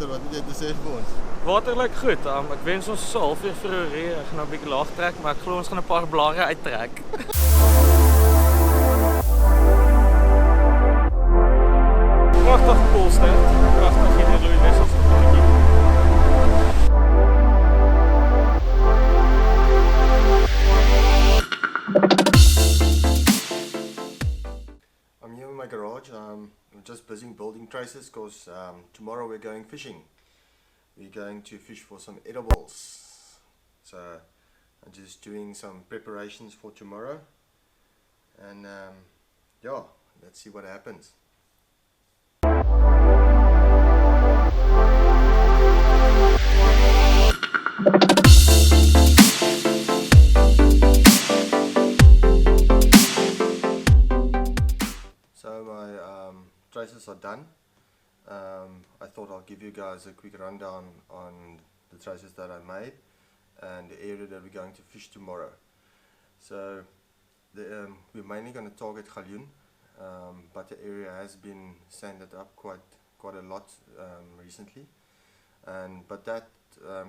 Pieter, wat het jy te sê vir ons? Water lyk goed. Ek wens ons sal halfuur vroeër hier. Ek gaan nou 'n bietjie laag trek, maar ek glo ons gaan 'n paar blare uittrek. Pragtig koelste. Pragtig hier in Louis Wessels. I'm here in my garage. I'm just busy building traces because tomorrow we're going fishing. We're going to fish for some edibles. So I'm just doing some preparations for tomorrow. And yeah, let's see what happens. So my traces are done. I thought I'll give you guys a quick rundown on the traces that I made and the area that we're going to fish tomorrow. So we're mainly going to target galjoen, but the area has been sanded up quite a lot recently, but that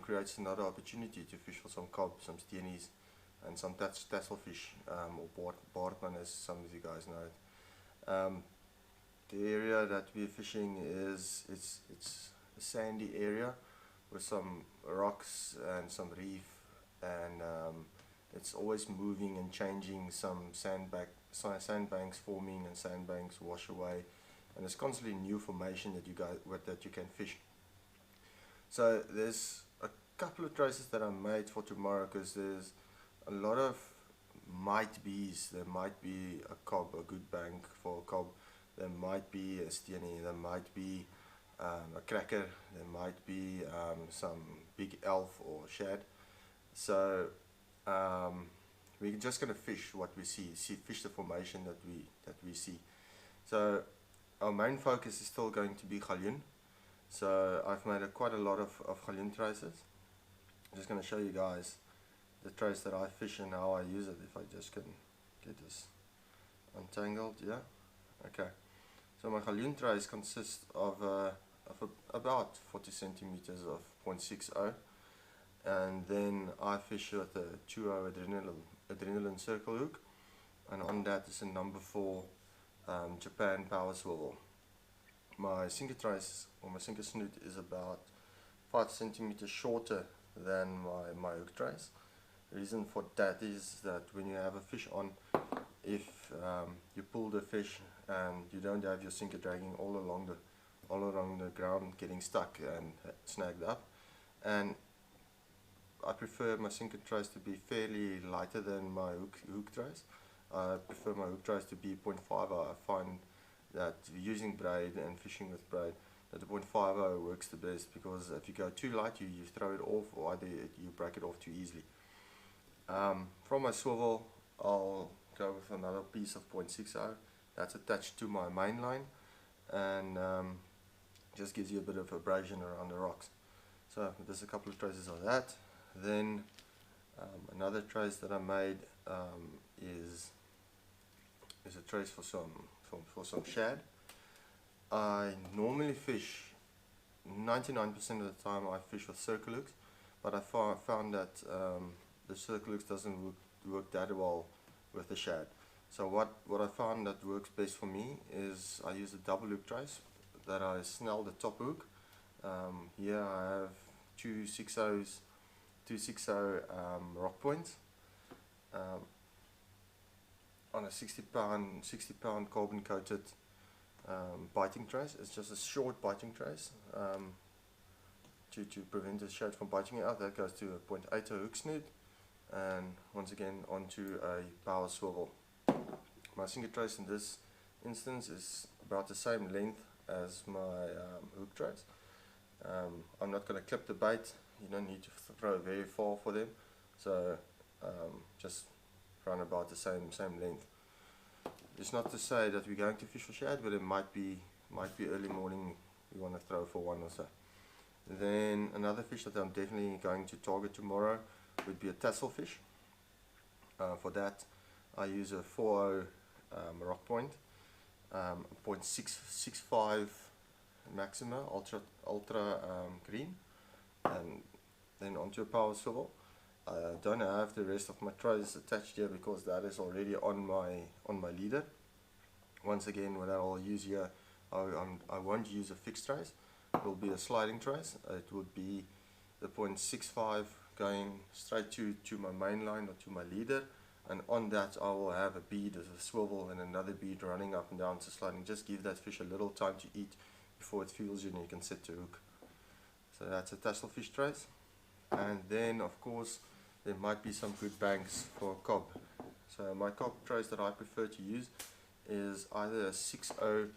creates another opportunity to fish for some cob, some steenies, and some tassel fish, or baardman, as some of you guys know it. The area that we're fishing it's a sandy area with some rocks and some reef, and it's always moving and changing. Some sandbanks forming and sandbanks wash away, and there's constantly new formation that you can fish. So there's a couple of traces that I made for tomorrow because there's a lot of might be's. There might be a cob, a good bank for a cob. There might be a steenie, there might be a cracker, there might be some big elf or shad. So we're just going to fish what we see, fish the formation that we see. So our main focus is still going to be galjoen. So I've made quite a lot of galjoen traces. I'm just going to show you guys the trace that I fish and how I use it. If I just can get this untangled, yeah. Okay. So my galjoen trace consists of about 40 centimeters of 0.60, and then I fish with a 2-0 adrenaline circle hook, and on that is a number 4 Japan power swivel. My sinker trace, or my sinker snoot, is about 5 centimeters shorter than my hook trace. The reason for that is that when you have a fish on, if you pull the fish and you don't have your sinker dragging all along the ground, getting stuck and snagged up, and I prefer my sinker trace to be fairly lighter than my hook trace. I prefer my hook trace to be 0.50. I find that using braid and fishing with braid, that the 0.50 works the best, because if you go too light, you throw it off, or either you break it off too easily. From my swivel, I'll go with another piece of 0.60 that's attached to my main line, and just gives you a bit of abrasion around the rocks. So there's a couple of traces of that. Then another trace that I made is a trace for some shad. I normally fish 99% of the time I fish with circle hooks, but I found that the circle hooks doesn't work that well with the shad. So what I found that works best for me is I use a double hook trace that I snell the top hook. Here I have two 60 rock points on a 60 pound carbon coated biting trace. It's just a short biting trace to prevent the shad from biting it out. That goes to a 0.80 hook snoot, and once again onto a power swivel. My sinker trace in this instance is about the same length as my hook trace. I'm not going to clip the bait. You don't need to throw very far for them, so just run about the same length. It's not to say that we're going to fish for shad, but it might be early morning we want to throw for one or so. Then another fish that I'm definitely going to target tomorrow would be a tassel fish. For that I use a 4-0 rock point, 0.665 Maxima ultra green, and then onto a power swivel. I don't have the rest of my trays attached here because that is already on my leader. Once again, what I will use here, I won't use a fixed trace. It will be a sliding trace. It would be the 0.65 going straight to my main line or to my leader, and on that I will have a bead as a swivel and another bead running up and down to sliding. Just give that fish a little time to eat before it feels you and you can set to hook. So that's a tassel fish trace. And then of course there might be some good banks for cob. So my cob trace that I prefer to use is either a 6.0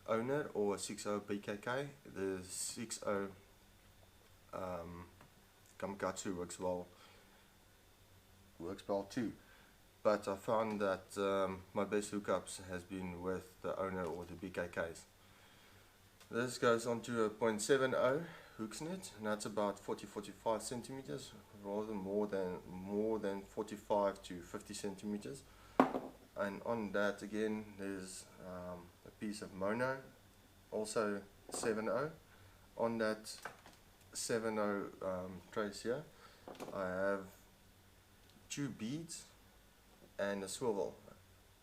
owner or a 6.0 BKK. The 6.0 Kamikatsu works well too. But I found that my best hookups has been with the owner or the BKKs. This goes on to a 0.70 hook snoot, and that's about 40-45 centimeters, rather more than 45 to 50 centimeters. And on that again there's a piece of mono, also 7.0. On that 7.0 trace here I have 2 beads and a swivel,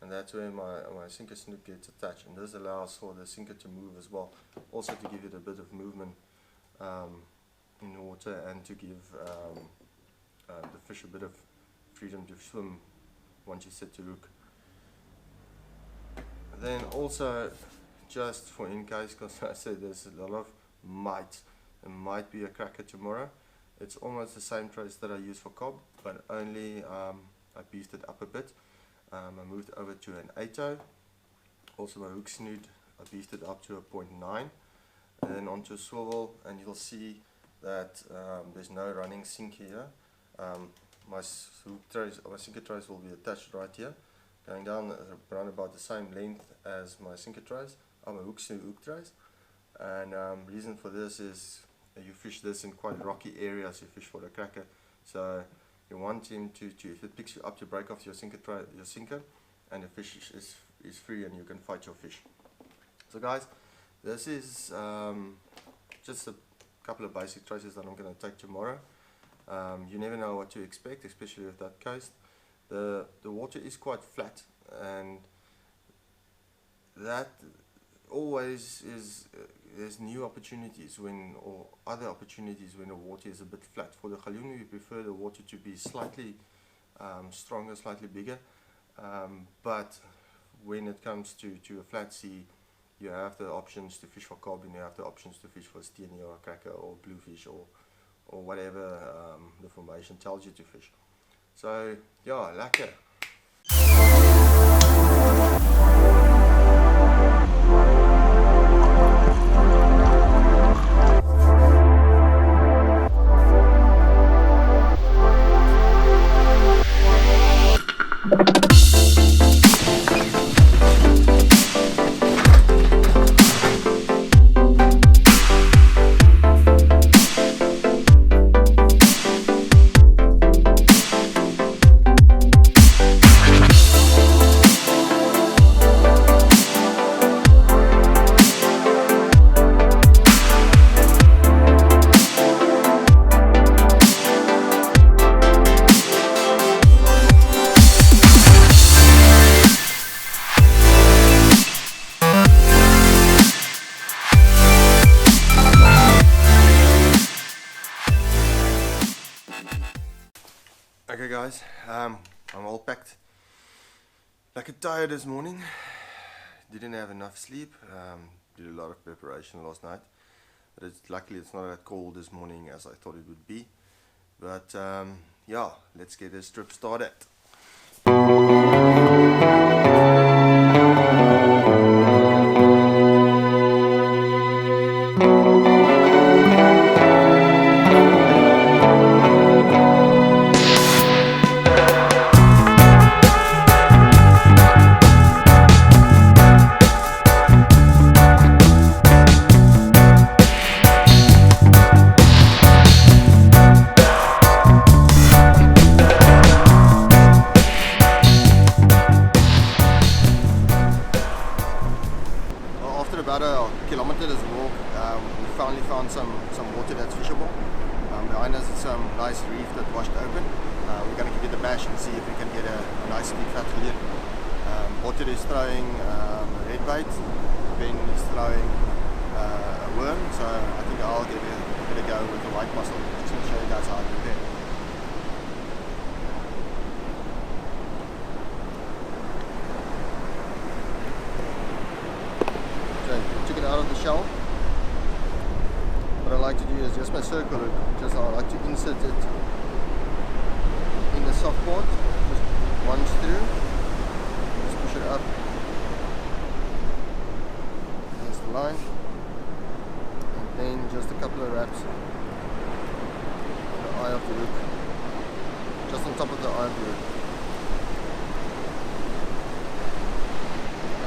and that's where my sinker snoot gets attached, and this allows for the sinker to move as well, also to give it a bit of movement in the water, and to give the fish a bit of freedom to swim once you set to hook. Then also, just for in case, because I said there's a lot of might, there might be a cracker tomorrow. It's almost the same trace that I use for cob, but only I beefed it up a bit. I moved over to an 8.0. Also my hook snoot, I beefed it up to a 0.9, and then onto a swivel, and you'll see that there's no running sink here. My sinker trace will be attached right here, going down around about the same length as my sinker trace. I'm a hook trace, and reason for this is you fish this in quite rocky areas. You fish for the cracker, so you want him to if it picks you up, to break off your sinker, and the fish is free and you can fight your fish. So guys, this is just a couple of basic traces that I'm going to take tomorrow. You never know what to expect, especially with that coast. The water is quite flat, and that always is there's new opportunities or other opportunities when the water is a bit flat. For the galjoen we prefer the water to be slightly stronger, slightly bigger, but when it comes to a flat sea, you have the options to fish for cob, and you have the options to fish for steenie or cracker or bluefish or whatever the formation tells you to fish. So yeah, lekker. Okay guys, I'm all packed. Like tired this morning. Didn't have enough sleep. Did a lot of preparation last night. But luckily it's not that cold this morning as I thought it would be. But yeah, let's get this trip started. that's fishable. Behind us is some nice reef that washed open. We're going to give it a bash and see if we can get a nice big fat fillet. Otter is throwing red bait, Ben is throwing a worm, so I think I'll give it a go with the white mussel. Just going to show you guys how I prepare. So you took it out of the shell. What I like to do is just my circle hook, I like to insert it in the soft part, just once through, just push it up against the line, and then just a couple of wraps on the eye of the hook, just on top of the eye of the hook,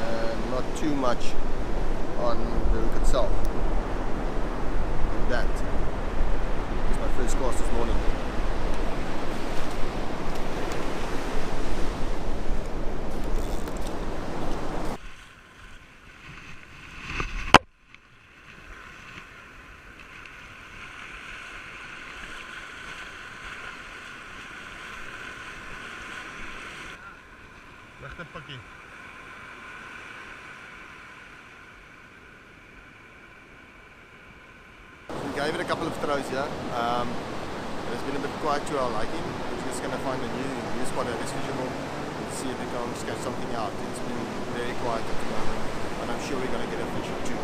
and not too much on the hook itself. That is my first cast this morning. Legte pakkie. We gave it a couple of throws here. It's been a bit quiet to our liking. We're just going to find a new spot that is fishable and see if we can catch something out. It's been very quiet at the moment, and I'm sure we're going to get a fish or two.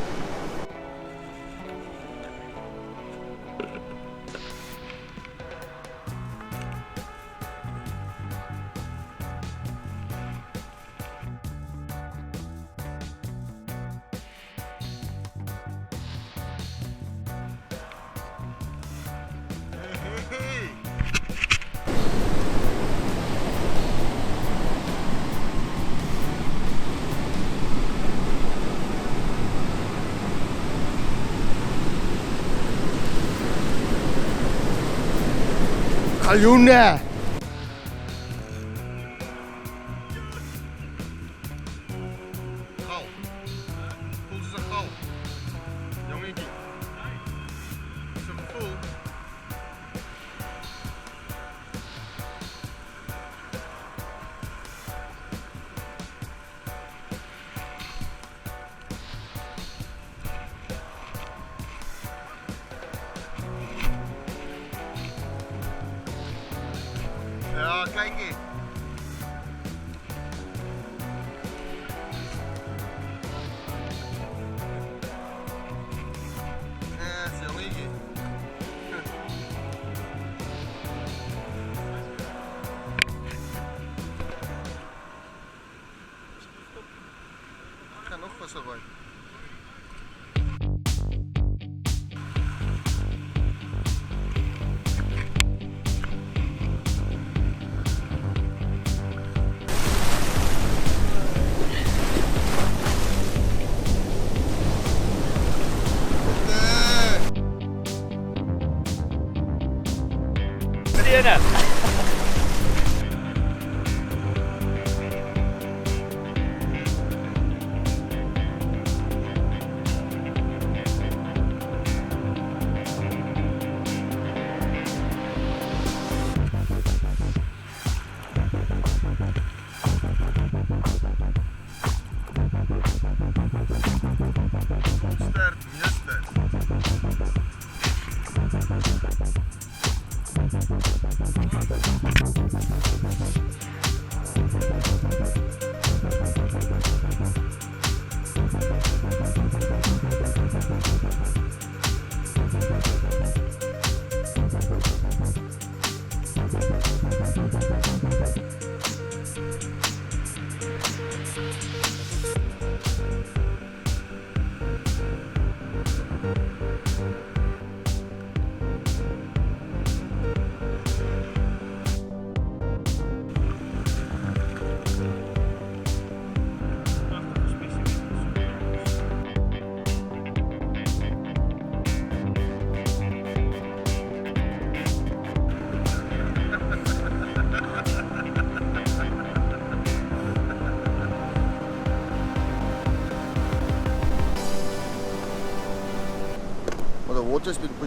Galjoen! Gal. Voelt ze een gal. Jongetje. Is een gevoel. Ja, kleinkie. Ja, is een jongetje. Ik ga nog vast wel bij. Beginnen! Sterk, heel sterk.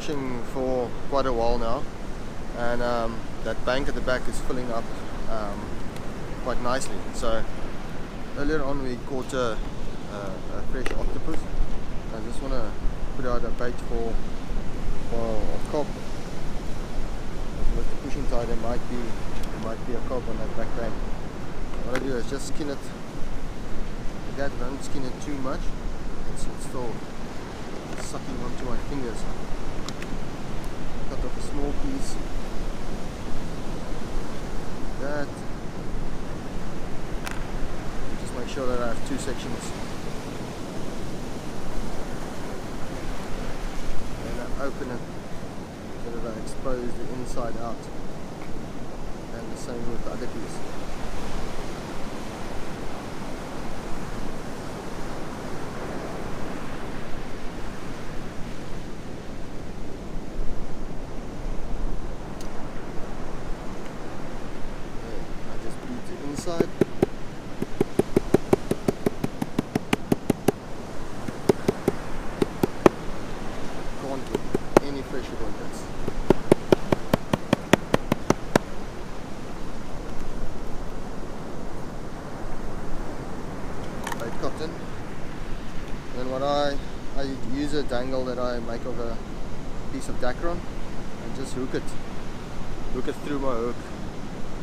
fishing for quite a while now, and that bank at the back is filling up quite nicely. So earlier on we caught a fresh octopus. I just want to put out a bait for a cob. With the pushing tide there might be a cob on that back bank. What I do is just skin it like that. Don't skin it too much. It's still sucking onto my fingers. Cut off a small piece like that. Just make sure that I have two sections. And I open it so that I expose the inside out. And the same with the other piece. Inside. Can't get any pressure on this. Bait cotton. Then what I use a dangle that I make of a piece of Dacron and just hook it through my hook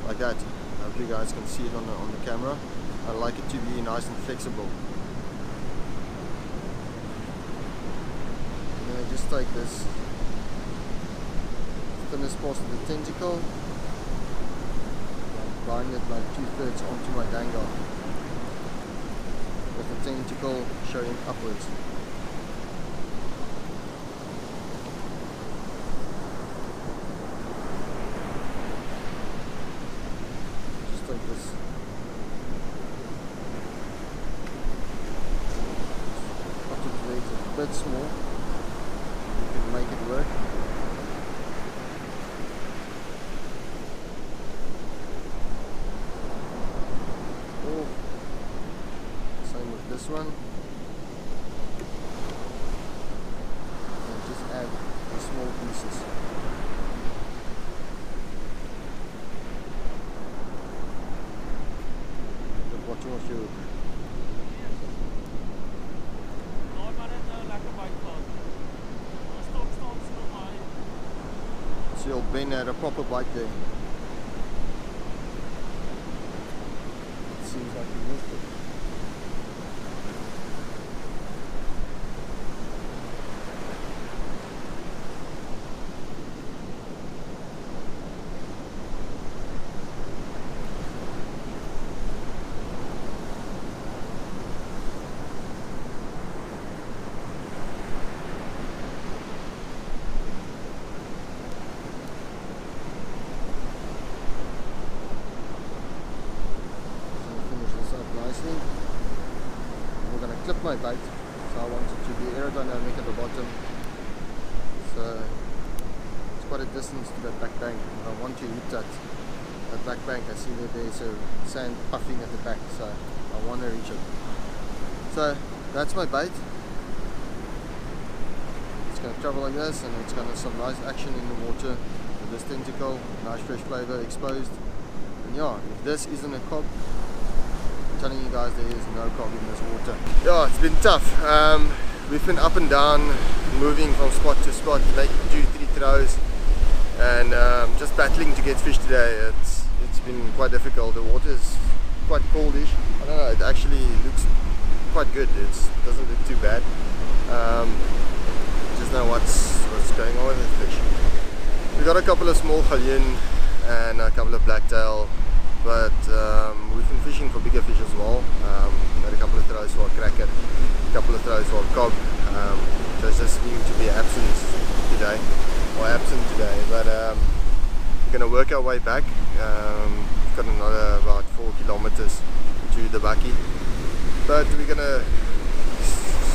like that. I hope you guys can see it on the camera. I like it to be nice and flexible. And then I just take this thinnest part of the tentacle and bind it like 2/3 onto my dangle, with the tentacle showing upwards. Like this. Octopus legs are a bit small. You can make it work. Oh, same with this one. And just add the small pieces. Watching of your so you'll bend at a proper bite there. It seems like you missed it. I'm going to clip my bait, so I want it to be aerodynamic at the bottom, so it's quite a distance to that back bank. I want to hit that back bank. I see that there's a sand puffing at the back, so I want to reach it. So that's my bait. It's going to travel like this, and it's going to have some nice action in the water with this tentacle, nice fresh flavour exposed. And yeah, if this isn't a cob, I'm telling you guys, there is no cob in this water. Yeah, it's been tough. We've been up and down, moving from spot to spot, making 2-3 throws, and just battling to get fish today. It's been quite difficult. The water is quite coldish. I don't know, it actually looks quite good. It doesn't look too bad. Just know what's going on with the fish. We got a couple of small galjoen and a couple of blacktail, but we've been fishing for bigger fish as well. Made a couple of throws for a cracker, a couple of throws for a cob. Just seem to be absent today, but we're going to work our way back. We've got another about 4 kilometers to the Bakkie, but we're going to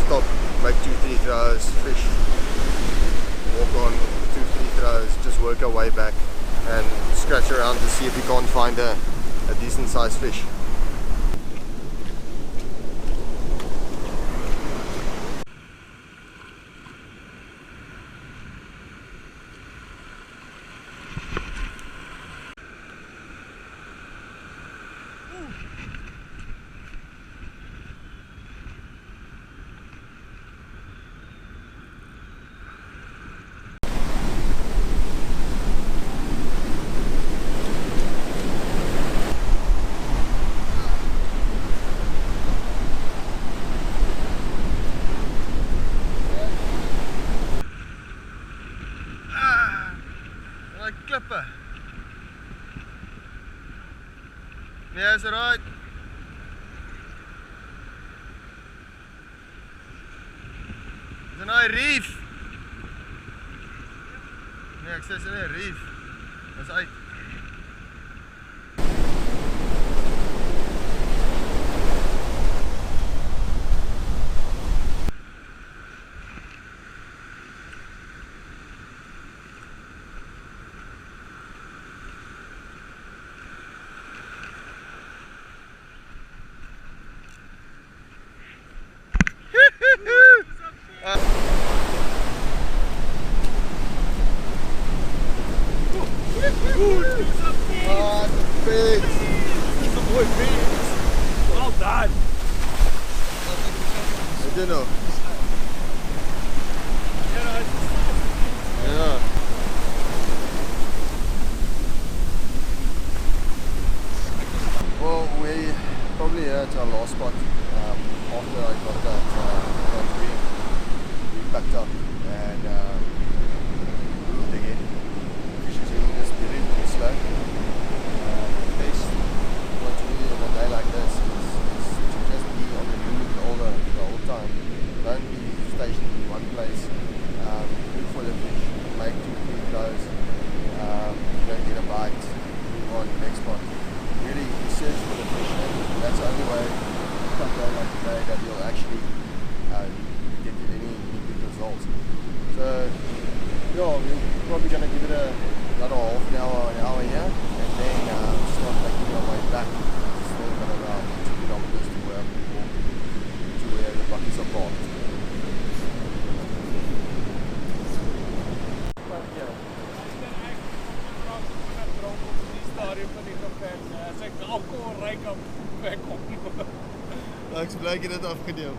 stop, make 2-3 throws, fish, walk on 2-3 throws, just work our way back and scratch around to see if we can't find a decent sized fish. daai klippe. Nee, is right. Dis 'n reef. Nee, ek sê dis 'n reef. Dis uit. Well done. I don't know. Yeah. Well, we probably here at our last spot after I got that ring packed up and moved again. Fish is moving this really slow. The best what to do on a day like this is to just be on the move the whole time. Don't be stationed in one place. Look for the fish, make 2-3 throws. Don't get a bite, move on to the next spot. Really search for the fish, and that's the only way come day like today that you'll actually get any good results. So yeah, we're probably going to give it another half an hour here, and then start making our way back. It's still got about 2 kilometers to where we walk to where the buckets are parked. Ek's bly ek het dit afgeneem.